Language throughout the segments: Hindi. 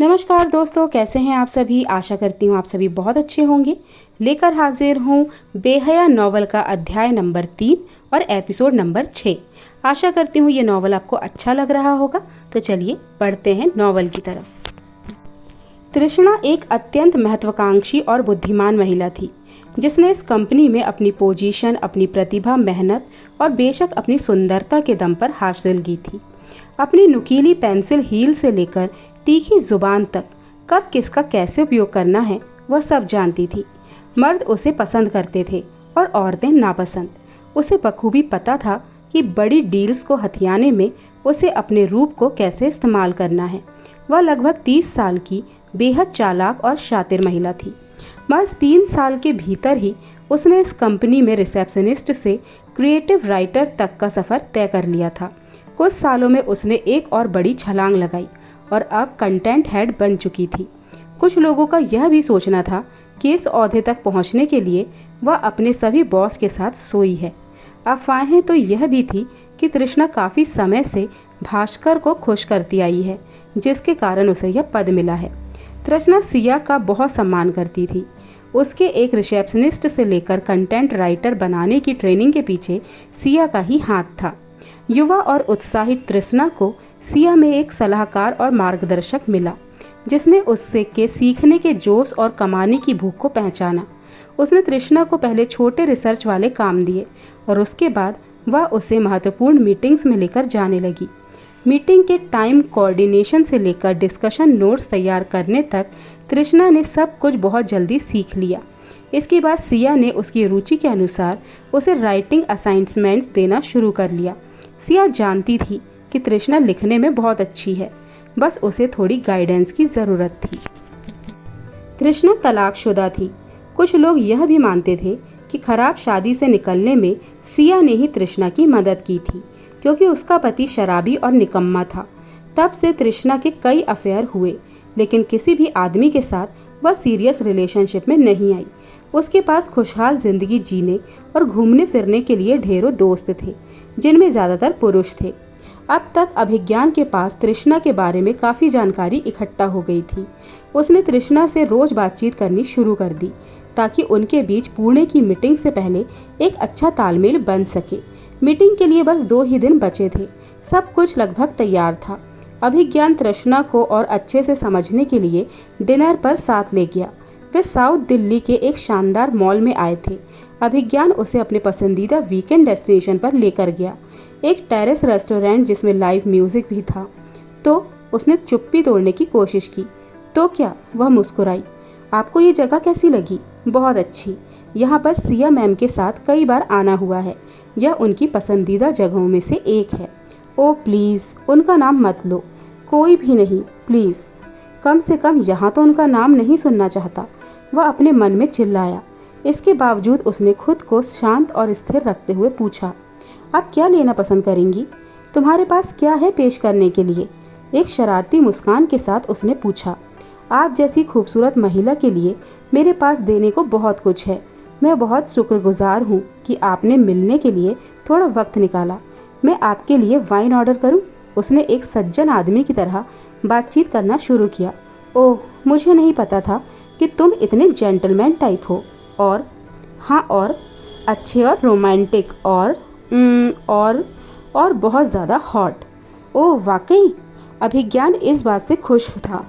नमस्कार दोस्तों, कैसे हैं आप सभी। आशा करती हूँ आप सभी बहुत अच्छे होंगे। लेकर हाजिर हूँ बेहया नॉवल का अध्याय नंबर 3 और एपिसोड नंबर 6। आशा करती हूँ ये नॉवल आपको अच्छा लग रहा होगा। तो चलिए पढ़ते हैं नॉवल की तरफ। तृष्णा एक अत्यंत महत्वाकांक्षी और बुद्धिमान महिला थी, जिसने इस कंपनी में अपनी पोजीशन, अपनी प्रतिभा, मेहनत और बेशक अपनी सुंदरता के दम पर हासिल की थी। अपनी नुकीली पेंसिल हील से लेकर तीखी जुबान तक कब किसका कैसे उपयोग करना है वह सब जानती थी। मर्द उसे पसंद करते थे और औरतें नापसंद। उसे बखूबी पता था कि बड़ी डील्स को हथियाने में उसे अपने रूप को कैसे इस्तेमाल करना है। वह लगभग 30 साल की बेहद चालाक और शातिर महिला थी। बस 3 साल के भीतर ही उसने इस कंपनी में रिसेप्शनिस्ट से क्रिएटिव राइटर तक का सफ़र तय कर लिया था। कुछ सालों में उसने एक और बड़ी छलांग लगाई और अब कंटेंट हेड बन चुकी थी। कुछ लोगों का यह भी सोचना था कि इस ओहदे तक पहुंचने के लिए वह अपने सभी बॉस के साथ सोई है। अफवाहें तो यह भी थी कि तृष्णा काफ़ी समय से भास्कर को खुश करती आई है, जिसके कारण उसे यह पद मिला है। तृष्णा सिया का बहुत सम्मान करती थी। उसके एक रिसेप्शनिस्ट से लेकर कंटेंट राइटर बनाने की ट्रेनिंग के पीछे सिया का ही हाथ था। युवा और उत्साहित तृष्णा को सिया में एक सलाहकार और मार्गदर्शक मिला, जिसने उससे के सीखने के जोश और कमाने की भूख को पहचाना। उसने तृष्णा को पहले छोटे रिसर्च वाले काम दिए और उसके बाद वह उसे महत्वपूर्ण मीटिंग्स में लेकर जाने लगी। मीटिंग के टाइम कोऑर्डिनेशन से लेकर डिस्कशन नोट्स तैयार करने तक तृष्णा ने सब कुछ बहुत जल्दी सीख लिया। इसके बाद सिया ने उसकी रुचि के अनुसार उसे राइटिंग असाइनमेंट्स देना शुरू कर लिया। सिया जानती थी कि तृष्णा लिखने में बहुत अच्छी है, बस उसे थोड़ी गाइडेंस की ज़रूरत थी। तृष्णा तलाकशुदा थी। कुछ लोग यह भी मानते थे कि खराब शादी से निकलने में सिया ने ही तृष्णा की मदद की थी, क्योंकि उसका पति शराबी और निकम्मा था। तब से तृष्णा के कई अफेयर हुए, लेकिन किसी भी आदमी के साथ वह सीरियस रिलेशनशिप में नहीं आई। उसके पास खुशहाल जिंदगी जीने और घूमने फिरने के लिए ढेरों दोस्त थे, जिनमें ज़्यादातर पुरुष थे। अब तक अभिज्ञान के पास तृष्णा के बारे में काफ़ी जानकारी इकट्ठा हो गई थी। उसने तृष्णा से रोज़ बातचीत करनी शुरू कर दी, ताकि उनके बीच पुणे की मीटिंग से पहले एक अच्छा तालमेल बन सके। मीटिंग के लिए बस 2 ही दिन बचे थे। सब कुछ लगभग तैयार था। अभिज्ञान तृष्णा को और अच्छे से समझने के लिए डिनर पर साथ ले गया। वे साउथ दिल्ली के एक शानदार मॉल में आए थे। अभिज्ञान उसे अपने पसंदीदा वीकेंड डेस्टिनेशन पर लेकर गया, एक टेरेस रेस्टोरेंट जिसमें लाइव म्यूजिक भी था। तो उसने चुप्पी तोड़ने की कोशिश की। तो क्या? वह मुस्कुराई। आपको ये जगह कैसी लगी? बहुत अच्छी। यहाँ पर सिया मैम के साथ कई बार आना हुआ है। यह उनकी पसंदीदा जगहों में से एक है। ओ प्लीज़, उनका नाम मत लो। कोई भी नहीं, प्लीज़। कम से कम यहाँ तो उनका नाम नहीं सुनना चाहता, वह अपने मन में चिल्लाया। इसके बावजूद उसने खुद को शांत और स्थिर रखते हुए पूछा, आप क्या लेना पसंद करेंगी? तुम्हारे पास क्या है पेश करने के लिए? एक शरारती मुस्कान के साथ उसने पूछा। आप जैसी खूबसूरत महिला के लिए मेरे पास देने को बहुत कुछ है। मैं बहुत शुक्रगुजार हूँ कि आपने मिलने के लिए थोड़ा वक्त निकाला। मैं आपके लिए वाइन ऑर्डर करूँ? उसने एक सज्जन आदमी की तरह बातचीत करना शुरू किया। ओह, मुझे नहीं पता था कि तुम इतने जेंटलमैन टाइप हो। और हाँ, और अच्छे और रोमांटिक और बहुत ज़्यादा हॉट। ओह वाकई? अभिज्ञान इस बात से खुश था।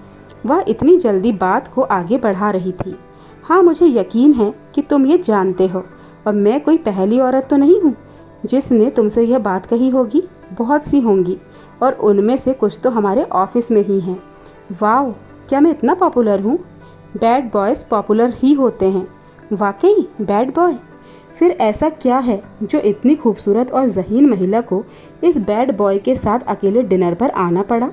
वह इतनी जल्दी बात को आगे बढ़ा रही थी। हाँ, मुझे यकीन है कि तुम ये जानते हो, और मैं कोई पहली औरत तो नहीं हूँ जिसने तुमसे यह बात कही होगी। बहुत सी होंगी, और उनमें से कुछ तो हमारे ऑफिस में ही हैं। वाह, क्या मैं इतना पॉपुलर हूँ? बैड बॉयज़ पॉपुलर ही होते हैं। वाकई बैड बॉय? फिर ऐसा क्या है जो इतनी खूबसूरत और ज़हीन महिला को इस बैड बॉय के साथ अकेले डिनर पर आना पड़ा?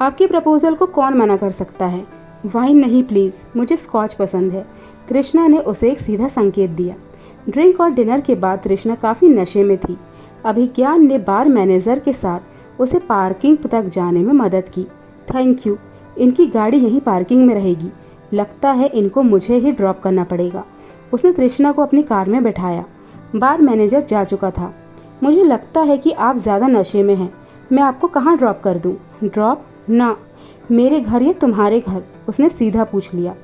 आपके प्रपोजल को कौन मना कर सकता है? वाइन नहीं प्लीज़, मुझे स्कॉच पसंद है। तृष्णा ने उसे एक सीधा संकेत दिया। ड्रिंक और डिनर के बाद तृष्णा काफ़ी नशे में थी। अभिज्ञान ने बार मैनेजर के साथ उसे पार्किंग तक जाने में मदद की। थैंक यू, इनकी गाड़ी यहीं पार्किंग में रहेगी। लगता है इनको मुझे ही ड्रॉप करना पड़ेगा। उसने तृष्णा को अपनी कार में बैठाया। बार मैनेजर जा चुका था। मुझे लगता है कि आप ज़्यादा नशे में हैं। मैं आपको कहाँ ड्रॉप कर दूँ? ड्रॉप? ना, मेरे घर या तुम्हारे घर? उसने सीधा पूछ लिया।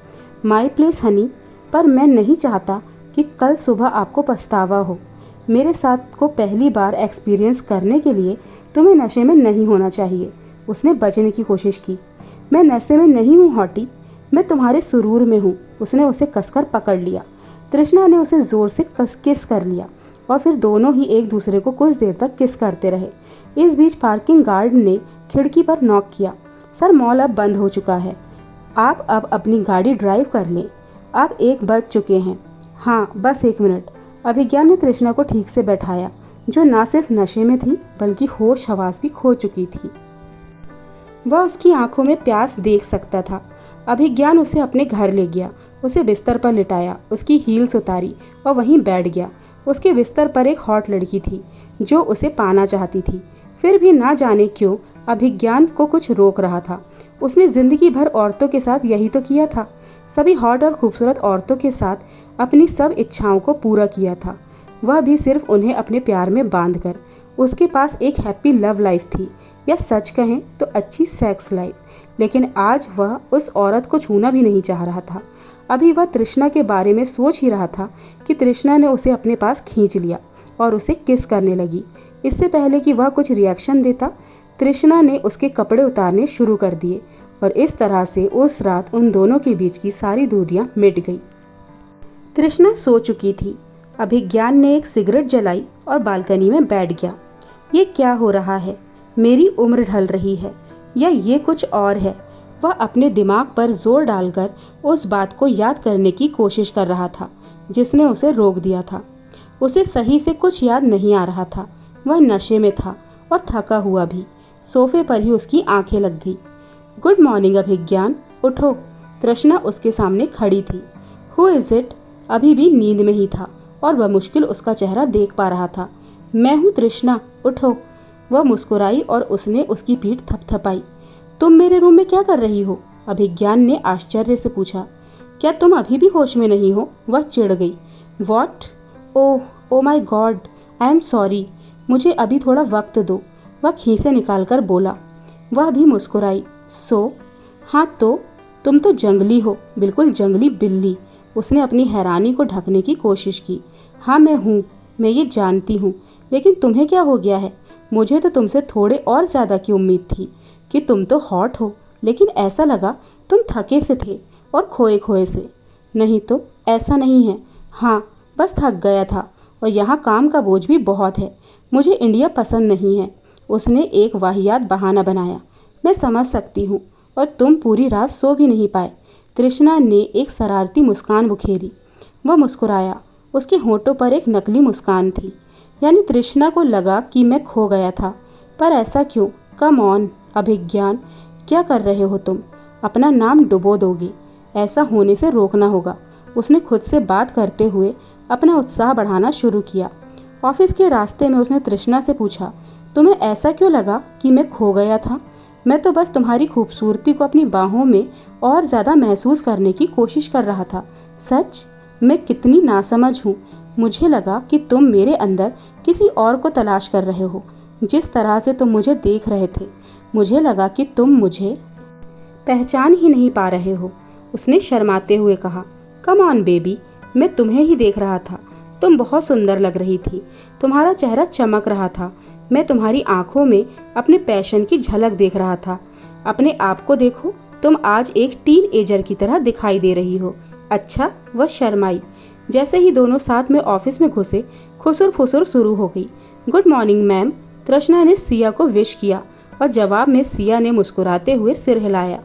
माई प्लेस हनी, पर मैं नहीं चाहता कि कल सुबह आपको पछतावा हो। मेरे साथ को पहली बार एक्सपीरियंस करने के लिए तुम्हें नशे में नहीं होना चाहिए। उसने बचने की कोशिश की। मैं नशे में नहीं हूँ हॉटी, मैं तुम्हारे सुरूर में हूँ। उसने उसे कसकर पकड़ लिया। तृष्णा ने उसे ज़ोर से किस कर लिया और फिर दोनों ही एक दूसरे को कुछ देर तक किस करते रहे। इस बीच पार्किंग गार्ड ने खिड़की पर नॉक किया। सर, मॉल अब बंद हो चुका है, आप अब अपनी गाड़ी ड्राइव कर लें। अब 1 बज चुके हैं। हाँ, बस 1 मिनट। अभिज्ञान ने तृष्णा को ठीक से बैठाया, जो ना सिर्फ नशे में थी बल्कि होश हवास भी खो चुकी थी। वह उसकी आंखों में प्यास देख सकता था। अभिज्ञान उसे अपने घर ले गया, उसे बिस्तर पर लिटाया, उसकी हील्स उतारी और वहीं बैठ गया। उसके बिस्तर पर एक हॉट लड़की थी जो उसे पाना चाहती थी। फिर भी ना जाने क्यों अभिज्ञान को कुछ रोक रहा था। उसने जिंदगी भर औरतों के साथ यही तो किया था, सभी हॉट और खूबसूरत औरतों के साथ अपनी सब इच्छाओं को पूरा किया था, वह भी सिर्फ उन्हें अपने प्यार में बांधकर। उसके पास एक हैप्पी लव लाइफ थी, या सच कहें तो अच्छी सेक्स लाइफ। लेकिन आज वह उस औरत को छूना भी नहीं चाह रहा था। अभी वह तृष्णा के बारे में सोच ही रहा था कि तृष्णा ने उसे अपने पास खींच लिया और उसे किस करने लगी। इससे पहले कि वह कुछ रिएक्शन देता, तृष्णा ने उसके कपड़े उतारने शुरू कर दिए और इस तरह से उस रात उन दोनों के बीच की सारी दूरियां मिट गई। तृष्णा सो चुकी थी। अभिज्ञान ने एक सिगरेट जलाई और बालकनी में बैठ गया। ये क्या हो रहा है? मेरी उम्र ढल रही है या ये कुछ और है? वह अपने दिमाग पर जोर डालकर उस बात को याद करने की कोशिश कर रहा था जिसने उसे रोक दिया था। उसे सही से कुछ याद नहीं आ रहा था। वह नशे में था और थका हुआ भी। सोफे पर ही उसकी आंखें लग गई। गुड मॉर्निंग अभिज्ञान, उठो। तृष्णा उसके सामने खड़ी थी। Who is it? अभी भी नींद में ही था और वह मुश्किल उसका चेहरा देख पा रहा था। मैं हूँ तृष्णा, उठो। वह मुस्कुराई और उसने उसकी पीठ थपथपाई। तुम मेरे रूम में क्या कर रही हो? अभिज्ञान ने आश्चर्य से पूछा। क्या तुम अभी भी होश में नहीं हो? वह चिढ़ गई। What? Oh my god, I am sorry, मुझे अभी थोड़ा वक्त दो। वह खीसे निकालकर बोला। वह भी मुस्कुराई। सो? हाँ तो तुम तो जंगली हो, बिल्कुल जंगली बिल्ली। उसने अपनी हैरानी को ढकने की कोशिश की। हाँ मैं हूँ, मैं ये जानती हूँ, लेकिन तुम्हें क्या हो गया है? मुझे तो तुमसे थोड़े और ज़्यादा की उम्मीद थी कि तुम तो हॉट हो, लेकिन ऐसा लगा तुम थके से थे और खोए खोए से। नहीं तो ऐसा नहीं है। हाँ, बस थक गया था और यहाँ काम का बोझ भी बहुत है। मुझे इंडिया पसंद नहीं है। उसने एक वाहियात बहाना बनाया। मैं समझ सकती हूँ, और तुम पूरी रात सो भी नहीं पाए। तृष्णा ने एक शरारती मुस्कान बुखेरी। वह मुस्कुराया। उसके होठों पर एक नकली मुस्कान थी। यानी तृष्णा को लगा कि मैं खो गया था, पर ऐसा क्यों? कम ऑन अभिज्ञान, क्या कर रहे हो तुम? अपना नाम डुबो दोगे। ऐसा होने से रोकना होगा। उसने खुद से बात करते हुए अपना उत्साह बढ़ाना शुरू किया। ऑफिस के रास्ते में उसने तृष्णा से पूछा, तुम्हें ऐसा क्यों लगा कि मैं खो गया था? मैं तो बस तुम्हारी खूबसूरती को अपनी बाहों में और ज़्यादा महसूस करने की कोशिश कर रहा था। सच, मैं कितनी नासमझ हूँ। मुझे लगा कि तुम मेरे अंदर किसी और को तलाश कर रहे हो। जिस तरह से तुम मुझे देख रहे थे, मुझे लगा कि तुम मुझे पहचान ही नहीं पा रहे हो। उसने शर्माते हुए कहा। कम ऑन बेबी, मैं तुम्हें ही देख रहा था। तुम बहुत सुंदर लग रही थी। तुम्हारा चेहरा चमक रहा था। मैं तुम्हारी आंखों में अपने पैशन की झलक देख रहा था। अपने आप को देखो, तुम आज एक टीन एजर की तरह दिखाई दे रही हो। अच्छा, वह शर्माई। जैसे ही दोनों साथ में ऑफिस में घुसे, खुसुर फुसुर शुरू हो गई। Good morning ma'am. तृष्णा ने सिया को विश किया और जवाब में सिया ने मुस्कुराते हुए सिर हिलाया।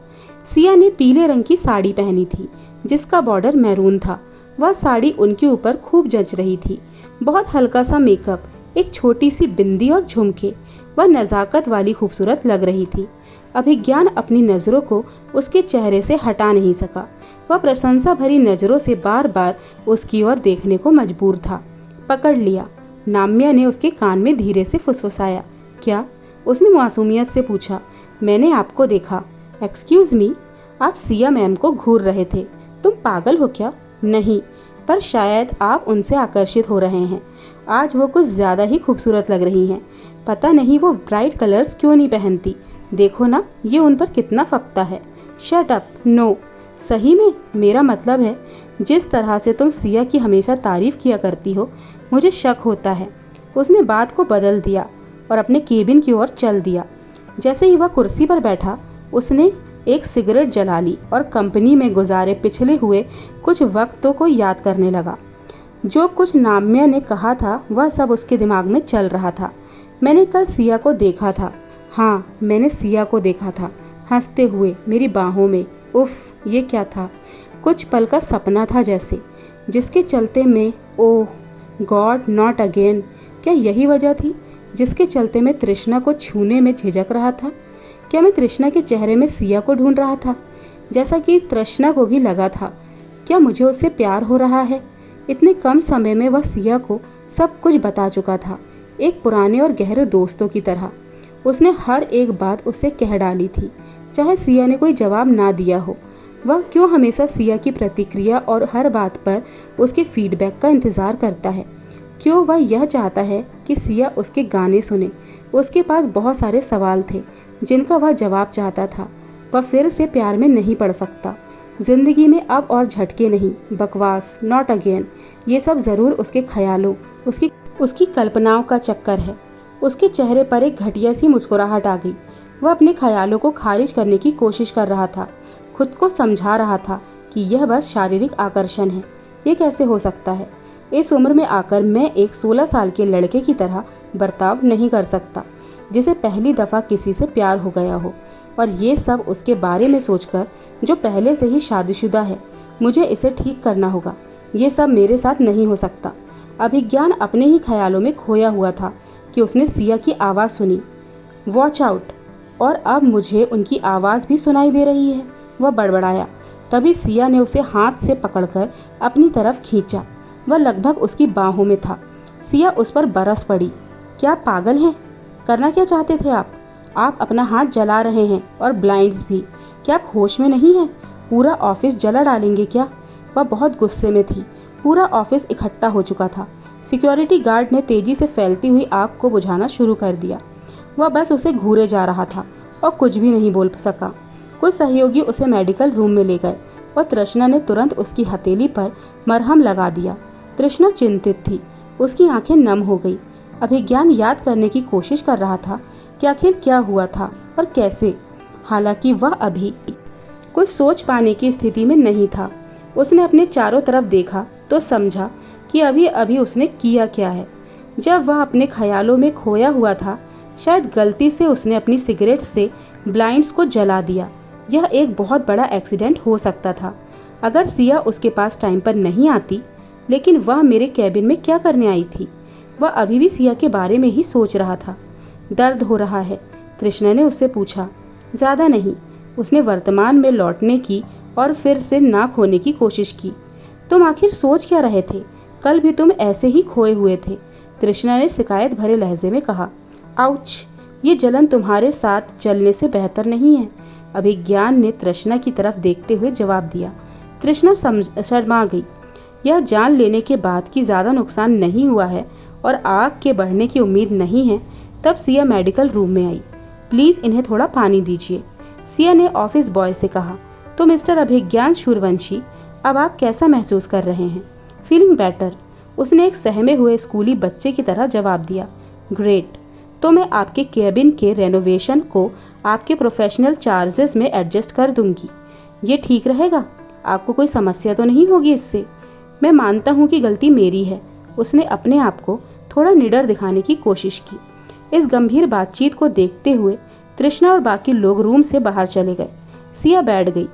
सिया ने पीले रंग की साड़ी पहनी थी जिसका बॉर्डर मैरून था। वह साड़ी उनके ऊपर खूब जच रही थी। बहुत हल्का सा मेकअप, एक छोटी सी बिंदी और झुमके। वह नज़ाकत वाली खूबसूरत लग रही थी। अभिज्ञान अपनी नज़रों को उसके चेहरे से हटा नहीं सका। वह प्रशंसा भरी नज़रों से बार बार उसकी ओर देखने को मजबूर था। पकड़ लिया। नाम्या ने उसके कान में धीरे से फुसफुसाया। क्या? उसने मासूमियत से पूछा। मैंने आपको देखा। एक्सक्यूज़ मी, आप सिया मैम को घूर रहे थे। तुम पागल हो क्या? नहीं, पर शायद आप उनसे आकर्षित हो रहे हैं। आज वो कुछ ज़्यादा ही खूबसूरत लग रही हैं। पता नहीं वो ब्राइट कलर्स क्यों नहीं पहनती। देखो ना ये उन पर कितना फपता है। Shut up. नो। सही में? मेरा मतलब है जिस तरह से तुम सिया की हमेशा तारीफ किया करती हो, मुझे शक होता है। उसने बात को बदल दिया और अपने केबिन की ओर चल दिया। जैसे ही वह कुर्सी पर बैठा, उसने एक सिगरेट जला ली और कंपनी में गुजारे पिछले हुए कुछ वक्तों को याद करने लगा। जो कुछ नाम्या ने कहा था वह सब उसके दिमाग में चल रहा था। मैंने कल सिया को देखा था। हाँ, मैंने सिया को देखा था, हंसते हुए मेरी बाहों में। उफ, ये क्या था? कुछ पल का सपना था जैसे, जिसके चलते मैं ओह गॉड नॉट अगेन। क्या यही वजह थी जिसके चलते मैं तृष्णा को छूने में झिझक रहा था? क्या मैं तृष्णा के चेहरे में सिया को ढूंढ रहा था, जैसा कि तृष्णा को भी लगा था? क्या मुझे उससे प्यार हो रहा है? इतने कम समय में वह सिया को सब कुछ बता चुका था, एक पुराने और गहरे दोस्तों की तरह। उसने हर एक बात उससे कह डाली थी, चाहे सिया ने कोई जवाब ना दिया हो। वह क्यों हमेशा सिया की प्रतिक्रिया और हर बात पर उसके फीडबैक का इंतज़ार करता है? क्यों वह यह चाहता है कि सिया उसके गाने सुने? उसके पास बहुत सारे सवाल थे जिनका वह जवाब चाहता था। वह फिर से प्यार में नहीं पड़ सकता। जिंदगी में अब और झटके नहीं, बकवास, नॉट अगेन, ये सब ज़रूर उसके ख्यालों, उसकी कल्पनाओं का चक्कर है। उसके चेहरे पर एक घटिया सी मुस्कुराहट आ गई। वह अपने ख्यालों को खारिज करने की कोशिश कर रहा था, खुद को समझा रहा था कि यह बस शारीरिक आकर्षण है। ये कैसे हो सकता है? इस उम्र में आकर मैं एक 16 साल के लड़के की तरह बर्ताव नहीं कर सकता, जिसे पहली दफ़ा किसी से प्यार हो गया हो। और ये सब उसके बारे में सोचकर, जो पहले से ही शादीशुदा है। मुझे इसे ठीक करना होगा। ये सब मेरे साथ नहीं हो सकता। अभिज्ञान अपने ही ख्यालों में खोया हुआ था कि उसने सिया की आवाज़ सुनी, वॉच आउट, और अब मुझे उनकी आवाज़ भी सुनाई दे रही है। वह बड़बड़ाया। तभी सिया ने उसे हाथ से पकड़कर अपनी तरफ खींचा। वह लगभग उसकी बाहों में था। सिया उस पर बरस पड़ी। क्या आप पागल हैं? करना क्या चाहते थे आप? आप अपना हाथ जला रहे हैं, और ब्लाइंड्स भी। क्या आप होश में नहीं हैं? पूरा ऑफिस जला डालेंगे क्या? वह बहुत गुस्से में थी। पूरा ऑफिस इकट्ठा हो चुका था। सिक्योरिटी गार्ड ने तेजी से फैलती हुई आग को बुझाना शुरू कर दिया। वह बस उसे घूरे जा रहा था और कुछ भी नहीं बोल सका। कुछ सहयोगी उसे मेडिकल रूम में ले गए और तृष्णा ने तुरंत उसकी हथेली पर मरहम लगा दिया। तृष्णा चिंतित थी। उसकी आंखें नम हो गई। अभिज्ञान याद करने की कोशिश कर रहा था कि आखिर क्या हुआ था और कैसे। हालांकि वह अभी कुछ सोच पाने की स्थिति में नहीं था। उसने अपने चारों तरफ देखा तो समझा कि अभी अभी उसने किया क्या है। जब वह अपने ख्यालों में खोया हुआ था, शायद गलती से उसने अपनी सिगरेट से ब्लाइंड्स को जला दिया। यह एक बहुत बड़ा एक्सीडेंट हो सकता था अगर सिया उसके पास टाइम पर नहीं आती। लेकिन वह मेरे कैबिन में क्या करने आई थी? वह अभी भी सिया के बारे में ही सोच रहा था। दर्द हो रहा है? तृष्णा ने उससे पूछा। ज़्यादा नहीं। उसने वर्तमान में लौटने की और फिर से ना खोने की कोशिश की। तुम आखिर सोच क्या रहे थे? कल भी तुम ऐसे ही खोए हुए थे, तृष्णा ने शिकायत भरे लहजे में कहा। आउच, ये जलन तुम्हारे साथ जलने से बेहतर नहीं है, अभिज्ञान ने तृष्णा की तरफ देखते हुए जवाब दिया। तृष्णा शर्मा गई। यह जान लेने के बाद कि ज़्यादा नुकसान नहीं हुआ है और आग के बढ़ने की उम्मीद नहीं है, तब सिया मेडिकल रूम में आई। प्लीज़ इन्हें थोड़ा पानी दीजिए, सिया ने ऑफिस बॉय से कहा। तो मिस्टर अभिज्ञान सूर्यवंशी, अब आप कैसा महसूस कर रहे हैं? फीलिंग बेटर, उसने एक सहमे हुए स्कूली बच्चे की तरह जवाब दिया। ग्रेट, तो मैं आपके केबिन के रेनोवेशन को आपके प्रोफेशनल चार्जेस में एडजस्ट कर दूंगी। ये ठीक रहेगा? आपको कोई समस्या तो नहीं होगी इससे? मैं मानता हूँ कि गलती मेरी है। उसने अपने आप को थोड़ा निडर दिखाने की कोशिश की। इस गंभीर बातचीत को देखते हुए तृष्णा और बाकी लोग रूम से बाहर चले गए। सिया बैठ गई।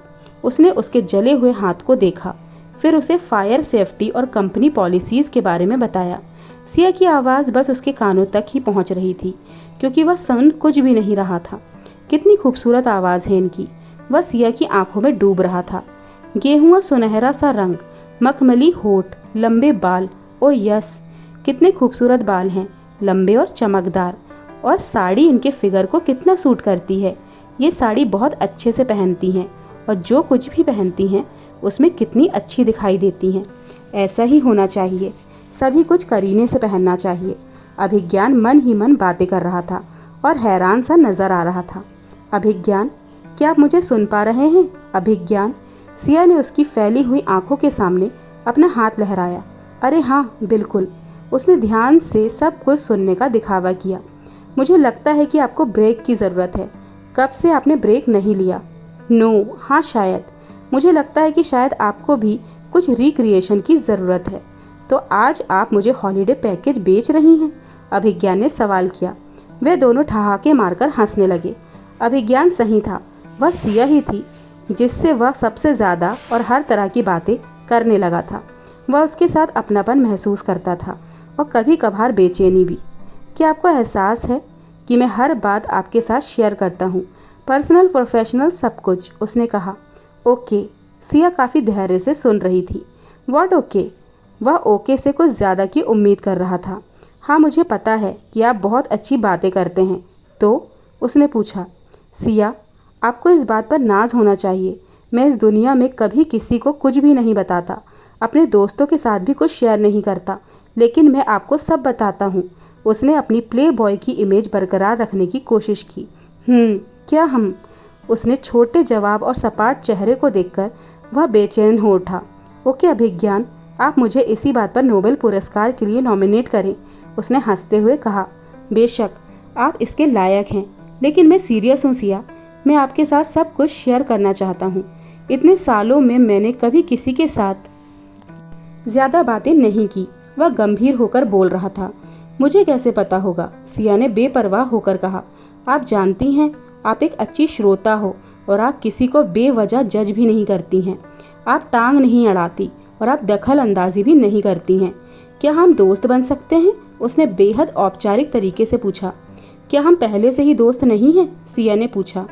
उसने उसके जले हुए हाथ को देखा, फिर उसे फायर सेफ्टी और कंपनी पॉलिसीज़ के बारे में बताया। सिया की आवाज़ बस उसके कानों तक ही पहुंच रही थी, क्योंकि वह सुन कुछ भी नहीं रहा था। कितनी खूबसूरत आवाज़ है इनकी। वह सिया की आंखों में डूब रहा था। गेहुआ सुनहरा सा रंग, मखमली होठ, लंबे बाल। ओ यस, कितने खूबसूरत बाल हैं, लंबे और चमकदार। और साड़ी इनके फिगर को कितना सूट करती है। ये साड़ी बहुत अच्छे से पहनती हैं, और जो कुछ भी पहनती हैं उसमें कितनी अच्छी दिखाई देती हैं। ऐसा ही होना चाहिए, सभी कुछ करीने से पहनना चाहिए। अभिज्ञान मन ही मन बातें कर रहा था और हैरान सा नजर आ रहा था। अभिज्ञान, क्या आप मुझे सुन पा रहे हैं? अभिज्ञान। सिया ने उसकी फैली हुई आंखों के सामने अपना हाथ लहराया। अरे हाँ, बिल्कुल। उसने ध्यान से सब कुछ सुनने का दिखावा किया। मुझे लगता है कि आपको ब्रेक की ज़रूरत है। कब से आपने ब्रेक नहीं लिया? नो, हाँ शायद। मुझे लगता है कि शायद आपको भी कुछ रिक्रिएशन की ज़रूरत है। तो आज आप मुझे हॉलीडे पैकेज बेच रही हैं? अभिज्ञान ने सवाल किया। वे दोनों ठहाके मारकर हंसने लगे। अभिज्ञान सही था, वह सिया ही थी जिससे वह सबसे ज़्यादा और हर तरह की बातें करने लगा था। वह उसके साथ अपनापन महसूस करता था और कभी कभार बेचैनी भी। क्या आपको एहसास है कि मैं हर बात आपके साथ शेयर करता हूँ, पर्सनल प्रोफेशनल सब कुछ? उसने कहा। ओके। सिया काफ़ी धैर्य से सुन रही थी। What okay? वह ओके से कुछ ज़्यादा की उम्मीद कर रहा था। हाँ, मुझे पता है कि आप बहुत अच्छी बातें करते हैं। तो? उसने पूछा। सिया, आपको इस बात पर नाज होना चाहिए। मैं इस दुनिया में कभी किसी को कुछ भी नहीं बताता, अपने दोस्तों के साथ भी कुछ शेयर नहीं करता, लेकिन मैं आपको सब बताता हूँ। उसने अपनी प्ले बॉय की इमेज बरकरार रखने की कोशिश की। क्या हम? उसने छोटे जवाब और सपाट चेहरे को देखकर वह बेचैन हो उठा। ओके अभिज्ञान, आप मुझे इसी बात पर नोबेल पुरस्कार के लिए नॉमिनेट करें, उसने हंसते हुए कहा। बेशक, आप इसके लायक हैं, लेकिन मैं सीरियस हूँ सिया। मैं आपके साथ सब कुछ शेयर करना चाहता हूँ। इतने सालों में मैंने कभी किसी के साथ ज़्यादा बातें नहीं की। वह गंभीर होकर बोल रहा था। मुझे कैसे पता होगा? सिया ने बेपरवाह होकर कहा। आप जानती हैं, आप एक अच्छी श्रोता हो और आप किसी को बेवजह जज भी नहीं करती हैं। आप टांग नहीं अड़ाती और आप दखल अंदाजी भी नहीं करती हैं। क्या हम दोस्त बन सकते हैं? उसने बेहद औपचारिक तरीके से पूछा। क्या हम पहले से ही दोस्त नहीं हैं? सिया ने पूछा।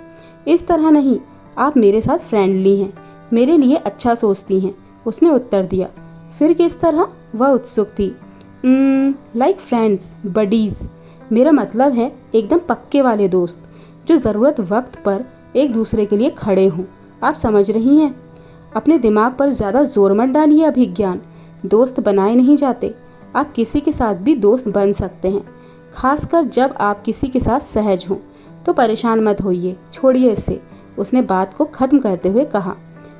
इस तरह नहीं, आप मेरे साथ फ्रेंडली हैं, मेरे लिए अच्छा सोचती हैं, उसने उत्तर दिया। फिर किस तरह? वह उत्सुक थी। Like friends, buddies. मेरा मतलब है एकदम पक्के वाले दोस्त, जो ज़रूरत वक्त पर एक दूसरे के लिए खड़े हों। आप समझ रही हैं? अपने दिमाग पर ज़्यादा जोर मत डालिए अभिज्ञान। दोस्त बनाए नहीं जाते, आप किसी के साथ भी दोस्त बन सकते हैं, खासकर जब आप किसी के साथ सहज हों। तो परेशान मत होइए, छोड़िए इसे, उसने बात को ख़त्म करते हुए कहा।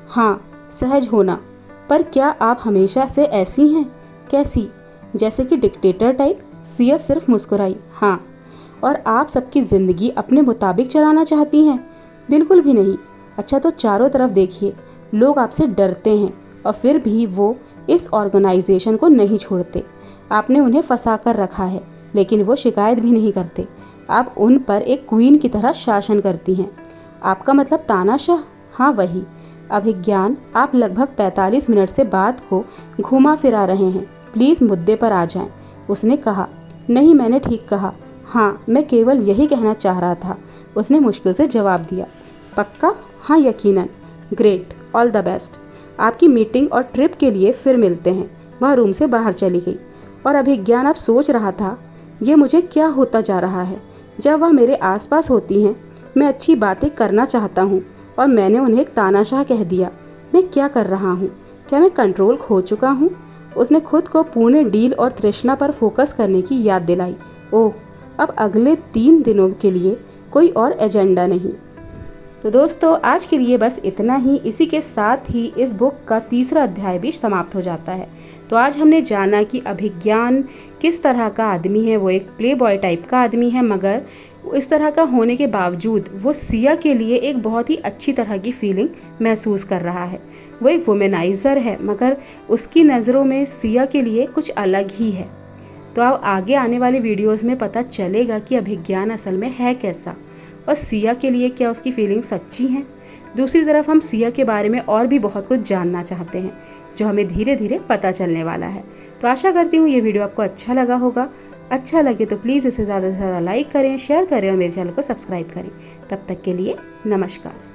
हाँ, सहज होना, पर क्या आप हमेशा से ऐसी हैं? कैसी? जैसे कि डिक्टेटर टाइप? सिया सिर्फ मुस्कुराई। हाँ। और आप सबकी ज़िंदगी अपने मुताबिक चलाना चाहती हैं? बिल्कुल भी नहीं। अच्छा, तो चारों तरफ देखिए, लोग आपसे डरते हैं और फिर भी वो इस ऑर्गेनाइजेशन को नहीं छोड़ते। आपने उन्हें फंसा कर रखा है, लेकिन वो शिकायत भी नहीं करते। आप उन पर एक क्वीन की तरह शासन करती हैं। आपका मतलब तानाशाह? हाँ, वही। अभिज्ञान, आप लगभग 45 मिनट से बात को घुमा फिरा रहे हैं। प्लीज़ मुद्दे पर आ जाएं, उसने कहा। नहीं, मैंने ठीक कहा। हाँ, मैं केवल यही कहना चाह रहा था, उसने मुश्किल से जवाब दिया। पक्का? हाँ, यकीनन। Great, all the best. आपकी मीटिंग और ट्रिप के लिए फिर मिलते हैं। वह रूम से बाहर चली गई और अभिज्ञान अब सोच रहा था, ये मुझे क्या होता जा रहा है। जब वह मेरे आसपास होती हैं, मैं अच्छी बातें करना चाहता हूँ और मैंने उन्हें एक तानाशाह कह दिया। मैं क्या कर रहा हूँ? क्या मैं कंट्रोल खो चुका हूँ? उसने खुद को पुणे डील और तृष्णा पर फोकस करने की याद दिलाई। ओह, अब अगले 3 दिनों के लिए कोई और एजेंडा नहीं। तो दोस्तों, आज के लिए बस इतना ही। इसी के साथ ही इस बुक का तीसरा अध्याय भी समाप्त हो जाता है। तो आज हमने जाना कि अभिज्ञान किस तरह का आदमी है। वो एक प्ले बॉय टाइप का आदमी है, मगर इस तरह का होने के बावजूद वो सिया के लिए एक बहुत ही अच्छी तरह की फीलिंग महसूस कर रहा है। वो एक वुमेनाइज़र है, मगर उसकी नज़रों में सिया के लिए कुछ अलग ही है। तो अब आगे आने वाले वीडियोस में पता चलेगा कि अभिज्ञान असल में है कैसा और सिया के लिए क्या उसकी फीलिंग सच्ची हैं। दूसरी तरफ हम सिया के बारे में और भी बहुत कुछ जानना चाहते हैं, जो हमें धीरे धीरे पता चलने वाला है। तो आशा करती हूँ ये वीडियो आपको अच्छा लगा होगा। अच्छा लगे तो प्लीज़ इसे ज़्यादा से ज़्यादा लाइक करें, शेयर करें और मेरे चैनल को सब्सक्राइब करें। तब तक के लिए नमस्कार।